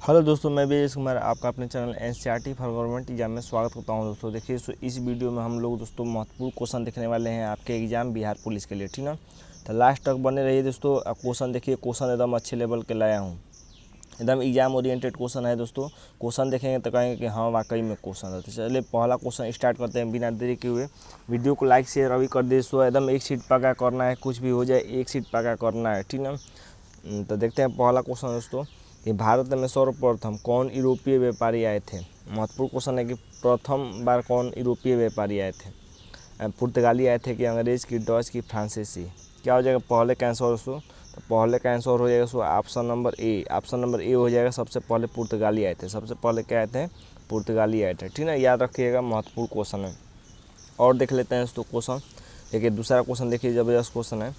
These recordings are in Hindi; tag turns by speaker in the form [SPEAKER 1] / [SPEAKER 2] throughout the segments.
[SPEAKER 1] हेलो दोस्तों, मैं विजय कुमार आपका अपने channel NCERT for government exam में स्वागत करता हूं। दोस्तों देखिए, इस वीडियो में हम लोग दोस्तों महत्वपूर्ण क्वेश्चन देखने वाले हैं आपके एग्जाम बिहार पुलिस के लिए, ठीक ना। तो लास्ट तक बने रहिए दोस्तों। क्वेश्चन देखिए, क्वेश्चन एकदम अच्छे लेवल के लाया हूँ, एकदम एग्जाम ओरिएंटेड क्वेश्चन है दोस्तों। क्वेश्चन देखेंगे तो कहेंगे कि हाँ वाकई में क्वेश्चन है। तो चलिए पहला क्वेश्चन स्टार्ट करते हैं बिना देरी के हुए। वीडियो को लाइक शेयर अभी कर दे दोस्तों। एकदम एक सीट पक्का करना है, कुछ भी हो जाए एक सीट पक्का करना है, ठीक ना। तो देखते हैं पहला क्वेश्चन दोस्तों कि भारत में सर्वप्रथम कौन यूरोपीय व्यापारी आए थे। महत्वपूर्ण क्वेश्चन है कि प्रथम बार कौन यूरोपीय व्यापारी आए थे। पुर्तगाली आए थे कि अंग्रेज़ की, डच की, फ्रांसीसी। क्या हो जाएगा पहले का आंसर दोस्तों? तो पहले का आंसर हो जाएगा दोस्तों option number A. Option number A हो जाएगा। सबसे पहले पुर्तगाली आए थे। सबसे पहले क्या आए थे? पुर्तगाली आए थे, ठीक ना। याद रखिएगा, महत्वपूर्ण क्वेश्चन है। और देख लेते हैं दोस्तों क्वेश्चन। देखिए दूसरा क्वेश्चन देखिए, ज़बरदस्त क्वेश्चन है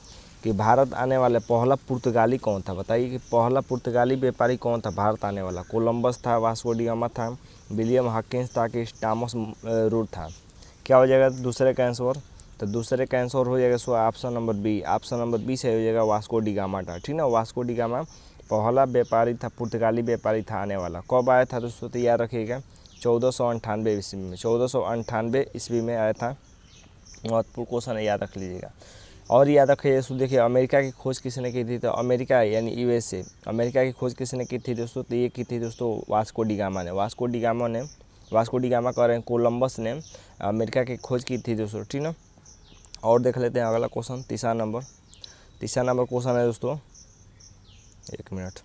[SPEAKER 1] कि भारत आने वाले पहला पुर्तगाली कौन था। बताइए कि पहला पुर्तगाली व्यापारी कौन था भारत आने वाला। कोलंबस था, वास्को डी गामा था, विलियम हॉकिंस था कि टॉमस रूट था। क्या हो जाएगा दूसरे का आंसर? तो दूसरे का आंसर हो जाएगा so option number B. Option number B से हो जाएगा वास्को डी गामा था, ठीक ना। वास्को डी गामा पहला व्यापारी था, पुर्तगाली व्यापारी था आने वाला। कब आया था दोस्तों? तो याद रखिएगा 1498 ईस्वी में। 1498 ईस्वी में आया था। महत्वपूर्ण क्वेश्चन है, याद रख लीजिएगा। और याद रखिए दोस्तों, देखिए अमेरिका की खोज किसने की थी। तो अमेरिका यानी यूएसए, अमेरिका की खोज किसने की थी दोस्तों? तो ये की थी दोस्तों वास्को डी गामा ने। वास्को डी गामा कह रहे हैं, कोलंबस ने अमेरिका की खोज की थी दोस्तों, ठीक ना। और देख लेते हैं अगला क्वेश्चन, तीसरा नंबर क्वेश्चन है दोस्तों। एक मिनट।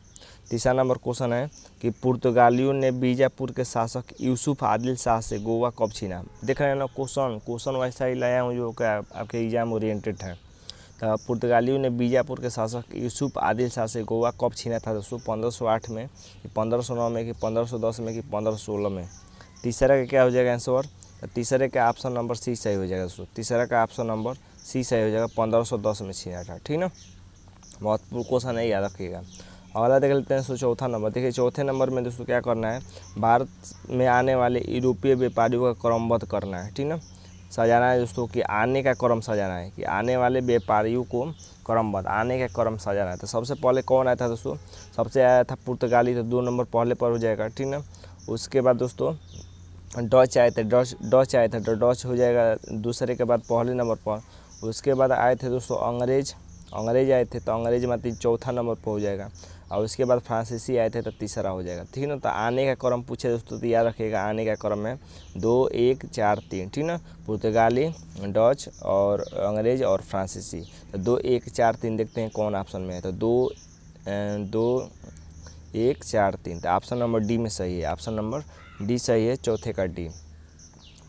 [SPEAKER 1] तीसरा नंबर क्वेश्चन है कि पुर्तगालियों ने बीजापुर के शासक यूसुफ आदिल शाह से गोवा कब छीना। देख रहे हैं ना, क्वेश्चन वैसा ही लाया हूँ जो क्या आपके एग्जाम ओरिएंटेड है। तो पुर्तगालियों ने बीजापुर के शासक यूसुफ आदिल शाह से गोवा कब छीना था दोस्तों? 1508 में कि 1509 में कि 1510 में कि 1516 में। तीसरा का क्या हो जाएगा आंसर? तो तीसरे का ऑप्शन नंबर सी सही हो जाएगा दोस्तों। तीसरा का ऑप्शन नंबर सी सही हो जाएगा। 1510 में छीना था, ठीक ना। महत्वपूर्ण क्वेश्चन है, याद रखिएगा। अगला देख लेते हैं चौथा नंबर। देखिए चौथे नंबर में दोस्तों क्या करना है, भारत में आने वाले यूरोपीय व्यापारियों का क्रमबद्ध करना है, ठीक ना। सजाना है दोस्तों कि आने का क्रम सजाना है, कि आने वाले व्यापारियों को क्रमबद्ध आने का क्रम सजाना है। तो सबसे पहले कौन आया था दोस्तों? सबसे आया था पुर्तगाली, तो 2 नंबर पहले पर हो जाएगा, ठीक ना। उसके बाद दोस्तों डच आए थे, डच आए थे, तो डच हो जाएगा दूसरे के बाद पहले नंबर पर। उसके बाद आए थे दोस्तों अंग्रेज आए थे, तो अंग्रेज मतलब चौथा नंबर पर हो जाएगा। और उसके बाद फ्रांसीसी आए थे, तो तीसरा हो जाएगा, ठीक ना। तो आने का क्रम पूछे दोस्तों तो याद रखिएगा, आने का क्रम है 2 1 4 3, ठीक ना। पुर्तगाली, डच और अंग्रेज और फ्रांसीसी। तो 2 1 4 3 देखते हैं कौन ऑप्शन में है। तो 2 1 4 3, तो ऑप्शन नंबर डी में सही है। ऑप्शन नंबर डी सही है, चौथे का डी।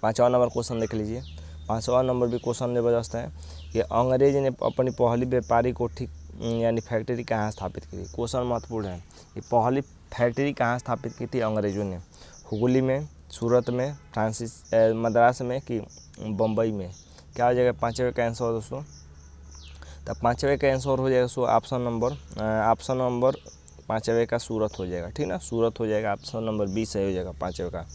[SPEAKER 1] पाँचवा नंबर क्वेश्चन देख लीजिए। पाँचवा नंबर भी क्वेश्चन ज़बरदस्त है कि अंग्रेज ने अपनी पहली व्यापारी को ठीक यानी फैक्ट्री कहाँ स्थापित की थी। क्वेश्चन महत्वपूर्ण है कि पहली फैक्ट्री कहाँ स्थापित की थी अंग्रेजों ने। हुगली में, सूरत में, मद्रास में कि बम्बई में। क्या हो जाएगा पाँचवें का आंसर दोस्तों? तो पाँचवें का आंसर हो जाएगा सो ऑप्शन नंबर पाँचवें का सूरत हो जाएगा, ठीक ना। सूरत हो जाएगा, ऑप्शन नंबर बी सही हो जाएगा पाँचवें का।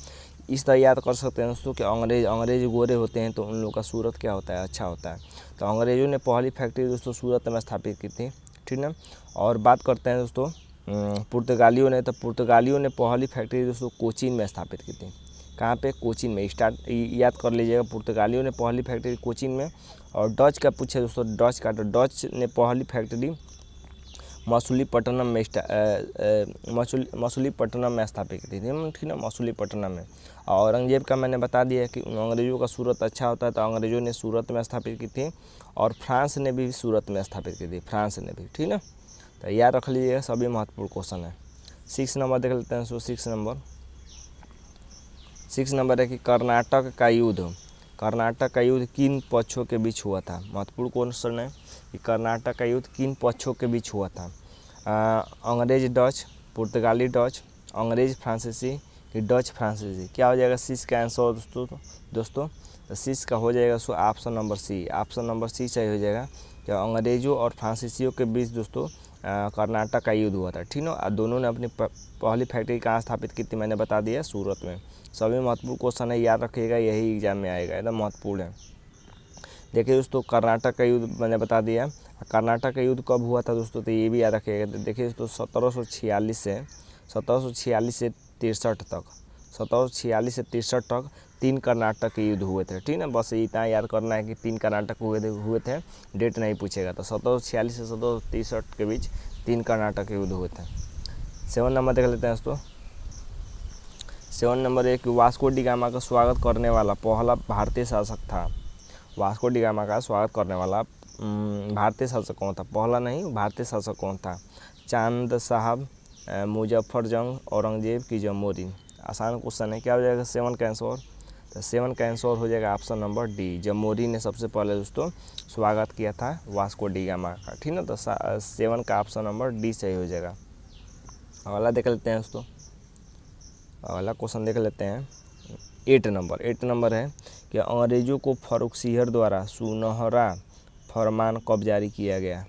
[SPEAKER 1] इस तरह याद कर सकते हैं दोस्तों कि अंग्रेज गोरे होते हैं तो उन लोगों का सूरत क्या होता है, अच्छा होता है। तो अंग्रेज़ों ने पहली फैक्ट्री दोस्तों सूरत में स्थापित की थी, ठीक ना। और बात करते हैं दोस्तों पुर्तगालियों ने, तो पुर्तगालियों ने पहली फैक्ट्री दोस्तों कोचीन में स्थापित की थी। कहाँ पे? कोचीन में। याद कर लीजिएगा, पुर्तगालियों ने पहली फैक्ट्री कोचीन में। और डच का पूछे दोस्तों, डच का, तो डच ने पहली फैक्ट्री मसूलीपट्टनम में स्थापित की थी, ठीक ना, मसूलीपट्टनम में। और औरंगजेब का मैंने बता दिया कि अंग्रेज़ों का सूरत अच्छा होता है, तो अंग्रेज़ों ने सूरत में स्थापित की थी। और फ्रांस ने भी सूरत में स्थापित की थी, फ्रांस ने भी, ठीक ना। तो याद रख लीजिएगा, सभी महत्वपूर्ण क्वेश्चन है। 6 नंबर देख लेते हैं। 6 नंबर है कि कर्नाटक का युद्ध किन पक्षों के बीच हुआ था। महत्वपूर्ण क्वेश्चन है कि कर्नाटक का युद्ध किन पक्षों के बीच हुआ था। अंग्रेज डच, पुर्तगाली डच, अंग्रेज फ्रांसीसी कि डच फ्रांसीसी। क्या हो जाएगा 6 का आंसर दोस्तों? तो 6 का हो जाएगा so option number C. Option number C सही हो जाएगा कि अंग्रेज़ों और फ्रांसीसियों के बीच दोस्तों कर्नाटक का युद्ध हुआ था, ठीक ना। दोनों ने अपनी पहली फैक्ट्री कहाँ स्थापित की थी, मैंने बता दिया, सूरत में। सभी महत्वपूर्ण क्वेश्चन है, याद रखिएगा, यही एग्जाम में आएगा, एकदम महत्वपूर्ण है। देखिए दोस्तों कर्नाटक का युद्ध मैंने बता दिया। कर्नाटक का युद्ध कब हुआ था दोस्तों? तो ये भी याद रखिएगा। देखिए दोस्तों 1746 से 1746 से 63 तक, 1746 से 63 तक 3 कर्नाटक के युद्ध हुए थे। ठीक है, बस इतना याद करना है कि 3 कर्नाटक हुए थे, डेट नहीं पूछेगा। तो 1746 से 1763 के बीच 3 कर्नाटक के युद्ध हुए थे। 7 नंबर देख लेते हैं दोस्तों। 7 नंबर एक, वास्को डी गामा का स्वागत करने वाला पहला भारतीय शासक था। वास्को डी गामा का स्वागत करने वाला भारतीय शासक कौन था? पहला नहीं, भारतीय शासक कौन था? चांद साहब, मुजफ्फर जंग, औरंगजेब की जमोरीन। आसान क्वेश्चन है। क्या हो जाएगा 7 का आंसर? तो 7 का आंसर हो जाएगा ऑप्शन नंबर डी, जमोरी ने सबसे पहले दोस्तों स्वागत किया था वास्को डी गामा का। ठीक ना, तो 7 का ऑप्शन नंबर डी सही हो जाएगा। अगला देख लेते हैं दोस्तों, अगला क्वेश्चन देख लेते हैं। 8 नंबर है कि अंग्रेज़ों को फर्रुखसिहर द्वारा सुनहरा फरमान कब जारी किया गया?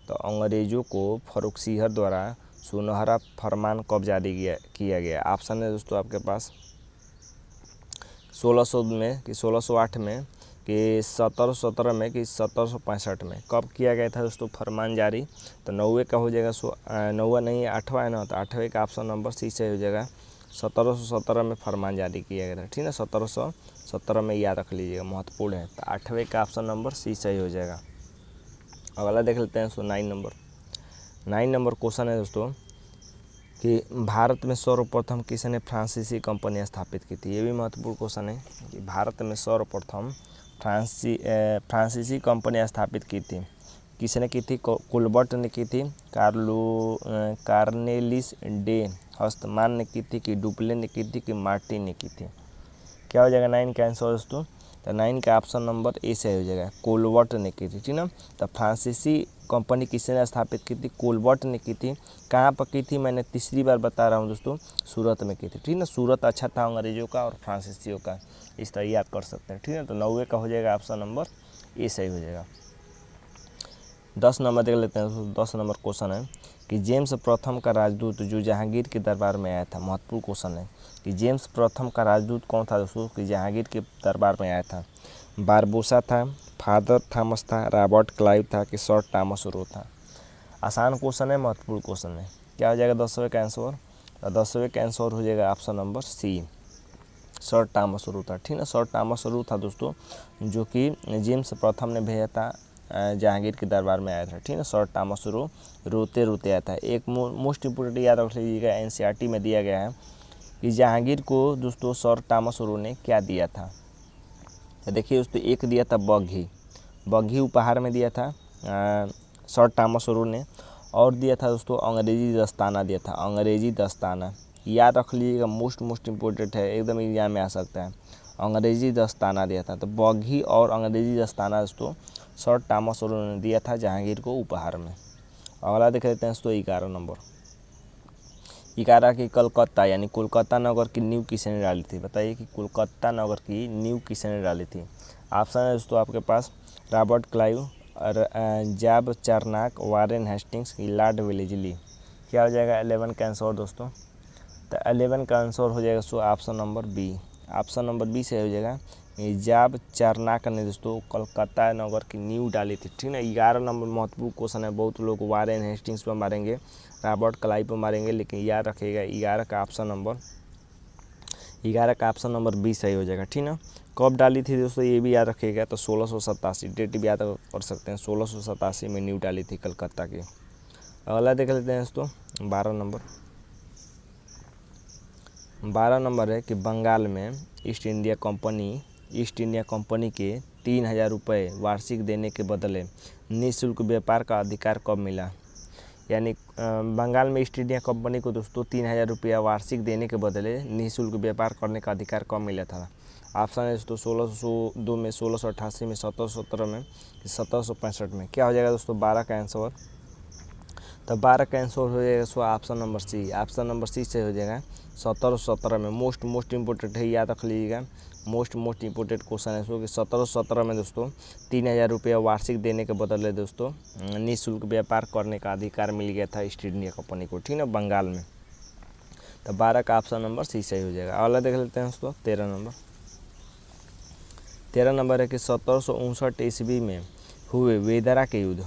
[SPEAKER 1] तो अंग्रेज़ों को फर्रुखसिहर द्वारा सुनहरा फरमान कब जारी किया गया? ऑप्शन है दोस्तों आपके पास 1600 में कि 1608 में कि 1717 में कि 1765 में। कब किया गया था दोस्तों फरमान जारी? तो 9वें का हो जाएगा, 9वां नहीं 8वां है ना, तो 8वें का ऑप्शन नंबर सी से हो जाएगा। 1717 में फरमान जारी किया गया था। ठीक है, 1717 में याद रख लीजिएगा, महत्वपूर्ण है। तो 8वें का ऑप्शन नंबर सी सही हो जाएगा। अगला देख लेते हैं दोस्तों 9 नंबर क्वेश्चन है दोस्तों कि भारत में सर्वप्रथम किसने फ्रांसीसी कंपनी स्थापित की थी? ये भी महत्वपूर्ण क्वेश्चन है कि भारत में सर्वप्रथम फ्रांसीसी कंपनी स्थापित की थी, किसने की थी? कुलबर्ट ने की थी, कार्नेलिस डे हस्तमान ने की थी, कि डुप्ले ने की थी, कि मार्टिन ने की थी? क्या हो जाएगा 9 का आंसर दोस्तों? तो 9 का ऑप्शन नंबर ए से हो जाएगा, कोलबर्ट ने की थी। ठीक ना, तो फ्रांसीसी कंपनी किसने स्थापित की थी? कोलबर्ट ने की थी। कहाँ पर की थी? मैंने तीसरी बार बता रहा हूँ दोस्तों, सूरत में की थी। ठीक ना, सूरत अच्छा था अंग्रेजों का और फ्रांसीसियों का, इस तरह याद कर सकते हैं। ठीक है, तो 9वें का हो जाएगा ऑप्शन नंबर ए सही हो जाएगा। 10 नंबर देख लेते हैं दोस्तों। 10 नंबर क्वेश्चन है कि जेम्स प्रथम का राजदूत जो जहांगीर के दरबार में आया था। महत्वपूर्ण क्वेश्चन है कि जेम्स प्रथम का राजदूत कौन था दोस्तों कि जहांगीर के दरबार में आया था? बारबोसा था, फादर थॉमस था, रॉबर्ट क्लाइव था, कि सर टॉमस रो था? आसान क्वेश्चन है, महत्वपूर्ण क्वेश्चन है। क्या हो जाएगा 10वें का आंसर? 10वें का आंसर हो जाएगा option number C, sir Thomas Roe था। ठीक है, सर टॉमस रो था दोस्तों, जो कि जेम्स प्रथम ने भेजा था जहांगीर के दरबार में आया था। ठीक है, सर टॉमस रो रोते रोते आया था। एक मोस्ट इम्पोर्टेंट याद रख लीजिएगा, एनसीईआरटी में दिया गया है कि जहांगीर को दोस्तों सर टॉमस रो ने क्या दिया था? तो देखिए दोस्तों, एक दिया था बग्घी उपहार में दिया था सर टॉमस रो ने, और दिया था दोस्तों अंग्रेजी दस्ताना दिया था, अंग्रेजी दस्ताना। याद रख लीजिएगा, मोस्ट इम्पोर्टेंट है, एकदम एग्जाम में आ सकता है। अंग्रेजी दस्ताना दिया था, तो बग्घी और अंग्रेजी दस्ताना दोस्तों सर टॉमस रो ने दिया था जहांगीर को उपहार में। अगला देख लेते हैं दोस्तों 11 नंबर। 11 की कलकत्ता यानी कोलकाता नगर की नींव किसने डाली थी? बताइए कि कोलकाता नगर की नींव किसने डाली थी? ऑप्शन है दोस्तों आपके पास Robert Clive, Job Charnock, Warren Hastings, Lord Wellesley. क्या हो जाएगा 11 का आंसर दोस्तों? तो 11 का आंसर हो जाएगा दोस्तों option number B, option number B से हो जाएगा। जॉब चार्नक ने दोस्तों कोलकाता नगर की नींव डाली थी। ठीक है, 11 नंबर महत्वपूर्ण क्वेश्चन है। बहुत लोग वारेन हेस्टिंग्स पर मारेंगे, रॉबर्ट क्लाइव पर मारेंगे, लेकिन याद रखिएगा 11 का ऑप्शन नंबर बी सही हो जाएगा। ठीक ना, कब डाली थी दोस्तों ये भी याद रखिएगा। तो 1687, डेट भी याद कर सकते हैं, 1687 में नींव डाली थी कलकत्ता की। अगला देख लेते हैं दोस्तों 12 नंबर है कि बंगाल में ईस्ट इंडिया कंपनी के 3000 रुपये वार्षिक देने के बदले निःशुल्क व्यापार का अधिकार कब मिला? यानी बंगाल में ईस्ट इंडिया कंपनी को दोस्तों 3000 रुपया वार्षिक देने के बदले निःशुल्क व्यापार करने का अधिकार कब मिला था? ऑप्शन है दोस्तों 1602 में, 1688 में, 1717 में, 1765 में। क्या हो जाएगा दोस्तों 12 का आंसर? तो 12 का आंसर हो जाएगा so option number C, option number C से हो जाएगा 1717 में। मोस्ट इम्पोर्टेंट है, याद रख लीजिएगा, मोस्ट इम्पोर्टेंट क्वेश्चन है इसको कि 1717 में दोस्तों 3000 रुपया वार्षिक देने के बदले दोस्तों निःशुल्क व्यापार करने का अधिकार मिल गया था ईस्ट इंडिया कंपनी को। ठीक है, बंगाल में। तो 12 का ऑप्शन नंबर सी सही हो जाएगा। अगला देख लेते हैं दोस्तों 13 नंबर है कि 1759 ईस्वी में हुए वेदरा के युद्ध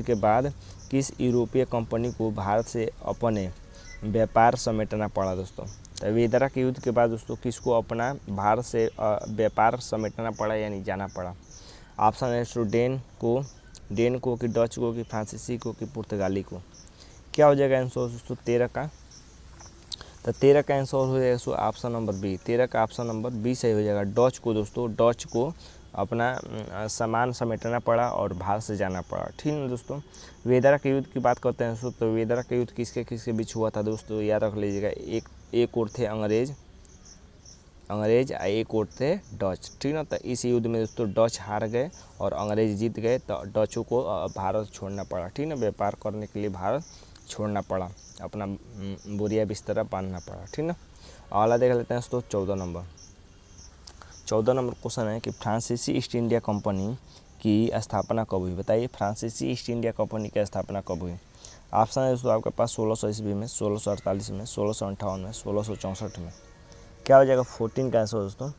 [SPEAKER 1] के बाद किस यूरोपीय कंपनी को भारत से अपने व्यापार समेटना पड़ा दोस्तों। तो वेदरा के युद्ध के बाद दोस्तों किसको अपना भारत से व्यापार समेटना पड़ा यानी जाना पड़ा। ऑप्शन है दोस्तों डेन को कि डच को कि फ्रांसीसी को कि पुर्तगाली को। क्या हो जाएगा आंसर दोस्तों 13 का। तो 13 का आंसर हो जाएगा दोस्तों ऑप्शन नंबर बी। 13 का ऑप्शन नंबर बी सही हो जाएगा। डच को दोस्तों, डच को अपना सामान समेटना पड़ा और भारत से जाना पड़ा। ठीक है दोस्तों। वेदरा के युद्ध की बात करते हैं दोस्तों, तो वेदरा का युद्ध किसके किसके बीच हुआ था दोस्तों, याद रख लीजिएगा। एक और थे अंग्रेज एक और थे डच। ठीक ना। तो इस युद्ध में दोस्तों डच हार गए और अंग्रेज जीत गए, तो डचों को भारत छोड़ना पड़ा। ठीक ना। व्यापार करने के लिए भारत छोड़ना पड़ा, अपना बोरिया बिस्तरा बांधना पड़ा। ठीक ना। अगला देख लेते हैं दोस्तों 14 नंबर क्वेश्चन है कि फ्रांसीसी ईस्ट इंडिया कंपनी की स्थापना कब हुई। बताइए फ्रांसीसी ईस्ट इंडिया कंपनी की स्थापना कब हुई। ऑप्शन है दोस्तों आपके पास 1600 ईस्वी में, 1648 में, 1658 में, 1664 में। क्या हो जाएगा 14 का आंसर दोस्तों।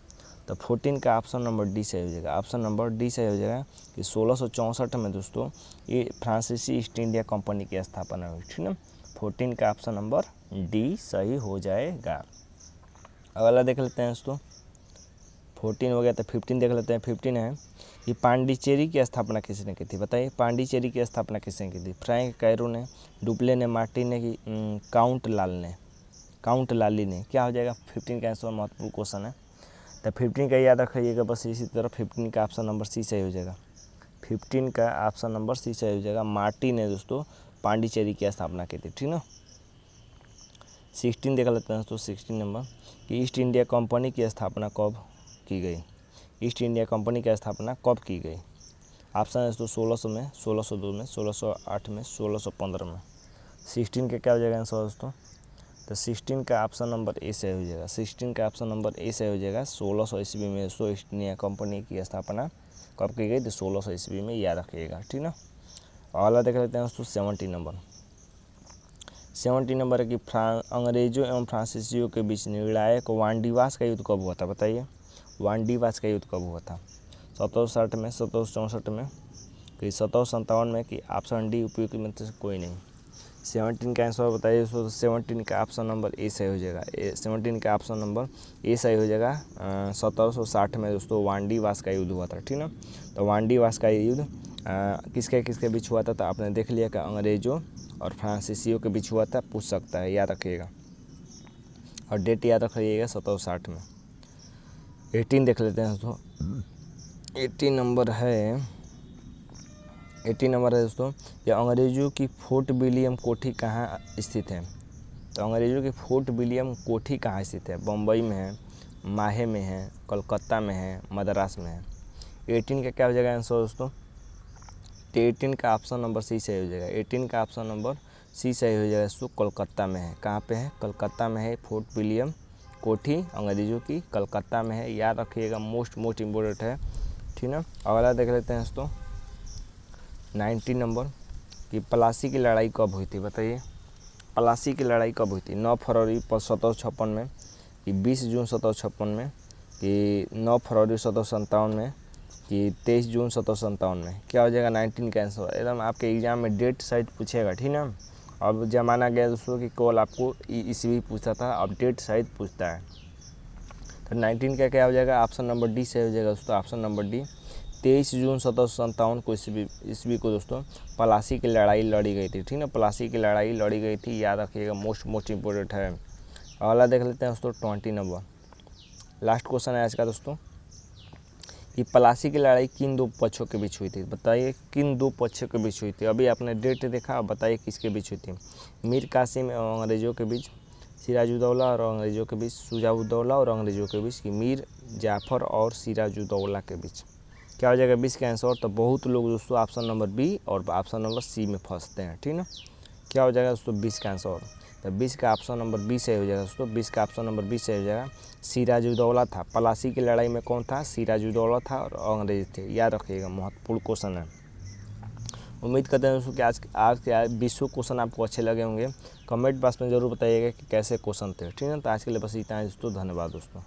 [SPEAKER 1] तो 14 का ऑप्शन नंबर डी सही हो जाएगा। ऑप्शन नंबर डी सही हो जाएगा कि 1664 में दोस्तों ये फ्रांसीसी ईस्ट इंडिया कंपनी की स्थापना हुई। ठीक ना। 14 का ऑप्शन नंबर डी सही हो जाएगा। अगला देख लेते हैं दोस्तों 14 हो गया, तो 15 देख लेते हैं। 15 है कि पांडिचेरी की स्थापना किसने की थी। बताइए पांडिचेरी की स्थापना किसने की थी। फ्रैंक कैरो ने, डुप्ले ने, मार्टिन ने कि काउंट लाली ने। क्या हो जाएगा 15 का आंसर। महत्वपूर्ण क्वेश्चन है, तो 15 का याद रखिएगा बस। इसी तरह 15 का ऑप्शन नंबर सी सही हो जाएगा। 15 का ऑप्शन नंबर सी सही हो जाएगा। मार्टिन ने दोस्तों पांडिचेरी की स्थापना की थी। ठीक ना। 16 देख लेते हैं दोस्तों। 16 नंबर कि ईस्ट इंडिया कंपनी की स्थापना कब की गई। ईस्ट इंडिया कंपनी की स्थापना कब की गई। ऑप्शन है दोस्तों 1600 में, 1602 में, 1608 में, 1615 में। 16 का क्या हो जाएगा आंसर दोस्तों। तो 16 का ऑप्शन नंबर ए सही हो जाएगा। 16 का ऑप्शन नंबर ए सही हो जाएगा। 1600 ईस्वी में दोस्तों ईस्ट इंडिया कंपनी की स्थापना कब की गई, तो 1600 ईस्वी में, याद रखिएगा। ठीक ना। अगला देख लेते हैं दोस्तों 17 नंबर। 17 नंबर है कि अंग्रेजों एवं फ्रांसीसियों के बीच निर्णायक वांडीवास का युद्ध कब हुआ था। बताइए वांडीवास का युद्ध कब हुआ था। 1760 में, 1764 में, कि 1757 में, कि ऑप्शन डी उपयुक्त में से कोई नहीं। 17 का आंसर बताइए। 17 का ऑप्शन नंबर ए सही हो जाएगा। 17 का ऑप्शन नंबर ए सही हो जाएगा। 1760 में दोस्तों वांडीवास का युद्ध हुआ था। ठीक ना। तो वांडीवास का युद्ध किसके किसके बीच हुआ था, तो आपने देख लिया कि अंग्रेजों और फ्रांसीसियों के बीच हुआ था। पूछ सकता है, याद रखिएगा और डेट याद रखिएगा 1760 में। 18 देख लेते हैं दोस्तों। 18 नंबर है दोस्तों कि अंग्रेजों की फोर्ट विलियम कोठी कहाँ स्थित है। तो अंग्रेजों की फोर्ट विलियम कोठी कहाँ स्थित है। बम्बई में है, माहे में है, कलकत्ता में है, मद्रास में है। 18 का क्या हो जाएगा आंसर दोस्तों। 18 का ऑप्शन नंबर सी सही हो जाएगा। 18 का ऑप्शन नंबर सी सही हो जाएगा दोस्तों। कोलकाता में है। कहाँ पे है, कलकत्ता में है। फोर्ट विलियम कोठी अंग्रेजों की कलकत्ता में है, याद रखिएगा। मोस्ट इम्पोर्टेंट है। ठीक ना। अगला देख लेते हैं दोस्तों 19 नंबर कि प्लासी की लड़ाई कब हुई थी। बताइए प्लासी की लड़ाई कब हुई थी। 9 फरवरी 1756 में, कि 20 जून 1756 में, कि 9 फरवरी 1757 में, कि 23 जून 1757 में। क्या हो जाएगा 19 का आंसर। एकदम आपके एग्जाम में डेट साइड पूछेगा। ठीक ना। अब जमाना गया दोस्तों कि केवल आपको ईस्वी पूछता था, अब डेट साइड पूछता है। तो 19 का क्या हो जाएगा ऑप्शन नंबर डी सही हो जाएगा दोस्तों। ऑप्शन नंबर डी 23 जून 1757 को ईस्वी को दोस्तों प्लासी की लड़ाई लड़ी गई थी। ठीक ना। प्लासी की लड़ाई लड़ी गई थी, याद रखिएगा। मोस्ट इम्पोर्टेंट है। अगला देख लेते हैं दोस्तों 20 नंबर। लास्ट क्वेश्चन है आज का दोस्तों कि प्लासी की लड़ाई किन दो पक्षों के बीच हुई थी। बताइए किन दो पक्षों के बीच हुई थी। अभी आपने डेट देखा, बताइए किसके बीच हुई थी। मीर कासिम और अंग्रेज़ों के बीच, सिराजुद्दौला और अंग्रेज़ों के बीच, शुजाउद्दौला और अंग्रेज़ों के बीच, कि मीर जाफ़र और सिराजुद्दौला के बीच। क्या हो जाएगा 20 का आंसर। तो बहुत लोग दोस्तों ऑप्शन नंबर बी और ऑप्शन नंबर सी में फंसते हैं। ठीक ना। क्या हो जाएगा दोस्तों 20 का आंसर। तो 20 का ऑप्शन नंबर बी सही हो जाएगा दोस्तों। 20 का ऑप्शन नंबर बी सही हो जाएगा। सिराजुद्दौला था। प्लासी की लड़ाई में कौन था, सिराजुद्दौला था और अंग्रेज थे, याद रखिएगा। महत्वपूर्ण क्वेश्चन है। उम्मीद करते हैं दोस्तों कि आज के 20 क्वेश्चन आपको अच्छे लगे होंगे। कमेंट बॉक्स में ज़रूर बताइएगा कि कैसे क्वेश्चन थे। ठीक है। तो आज के लिए बस इतना है दोस्तों। धन्यवाद दोस्तों।